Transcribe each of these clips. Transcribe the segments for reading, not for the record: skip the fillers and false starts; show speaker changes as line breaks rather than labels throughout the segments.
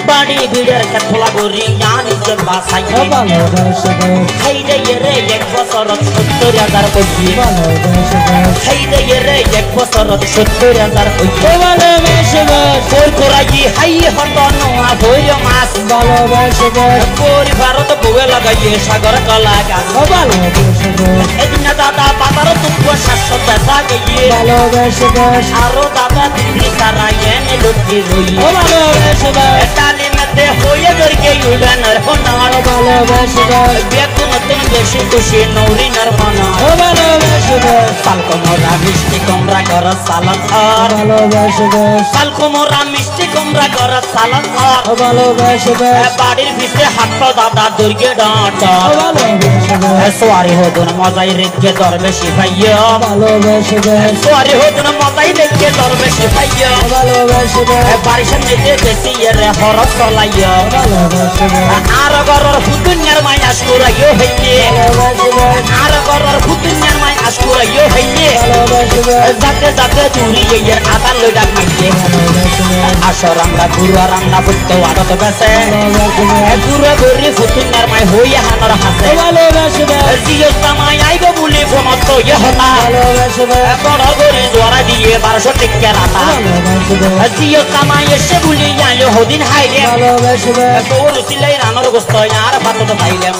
বাড়ি ভিড়ের খেতলা গরি জানিছে বাসাই খাই দেয় রে 1 বছরত 70,000 কইছি খাই দেয় রে 1 বছরত 70,000 কইছি তোর কোরাই হাই হত নোয়া ভৈর মাছ পরিবারত বউয়ে লাগাইয়ে সাগর কলা গাছ এদিন দাদা বাবার তুপ্প 700 টাকা গিয়ে আরো দাদা দিদি সারা এনে লুটি রই টালি মতে হয়ে দরকে উড়ানোর হনার বেতন নতুন বেশি খুশি নৌরিনার হনা সালকমরা মিষ্টি কুমড়া ঘর সালাদ আর সালকমরা মিষ্টি কুমড়া ঘর সালাদ আর বাড়ির ভিতরে হাত দাদা দুর্গে ডাঁটা সোয়ারি হদুন মজাই রেখে দরবেশি ভাইয়া সোয়ারি হদুন মজাই রেখে দরবেশি ভাইয়া বাড়ির সামনে দেশি রে হরস চলাইয়া আর গরর ফুতুনিয়ার মাই আসকুরাইও হইয়ে আর গরর ফুতুনিয়ার মাই আসকুরাইও হইয়ে যাতে যাতে চুরি গিয়ে আদান লইডা খাইয়ে আসর আমরা গুরু রান্না বুঝতে আদত বেসে গুরু গরি ফুতুনিয়ার মাই হইয়া হানর হাসে জিও সামাই আইব বলি ফমত ইয়ে হতা বড় গরি জোড়া দিয়ে 1200 টিকা রাতা জিও সামাই এসে বলি আইলো হদিন হাইলে বউর সিলাই রানর গোস্ত আর ভাতত পাইলাম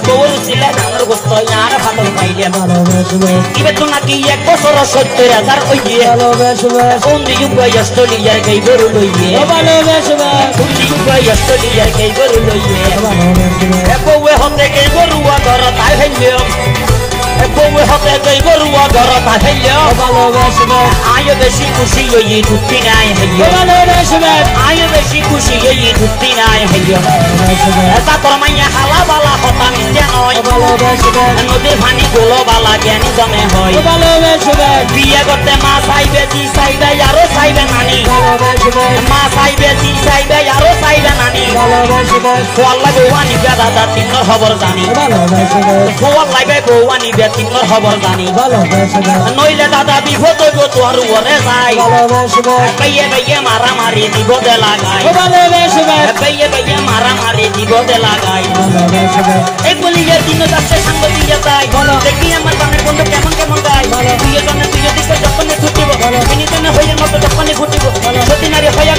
বউর সিলাই রানর গোস্ত আর ভাতত পাইলাম ইবে তো নাকি 1 বছর 70,000 হইয়ে কোনদি উপায় অস্ট্রেলিয়ার গাই গরু লইয়ে কোনদি উপায় অস্ট্রেলিয়ার গাই গরু লইয়ে বউয়ে হতে গাই গরু ঘর তাই হইলে বউয়ে হতে গাই গরু ঘর তাই হইলে আয় বেশি খুশি হই দুটি নাই হইয়ে আয় বেশি খুশি হই দুটি নাই হইয়ে তা তোর মাইয়া হালা বালা হতা মিশে নয় নদীর পানি গোলো বালা জ্ঞানী জমে হয় বিয়ে করতে মা চাইবে জি চাইবে আরো চাইবে নানি মা চাইবে জি চাইবে আরো চাইবে নানি খোয়ার লাগে বউ আনিবে দাদা 3 খবর জানি খোয়ার লাগে বউ আনিবে 3 খবর জানি নইলে দাদা বিপদ হইব তোর ওরে যাই বেয়ে বেয়ে মারামারি দিবদে লাগাই বেয়ে বেয়ে মারামারি দিবদে লাগাই এই বলি যে দিন যাচ্ছে সঙ্গ দিয়ে যাই দেখি আমার গানের বন্ধু কেমন কেমন গায় তুই জানে তুই দিকে যখনই ছুটিব তিনি তেনে হইয়ের মতো যখনই ঘুটিব সতী নারী হইয়া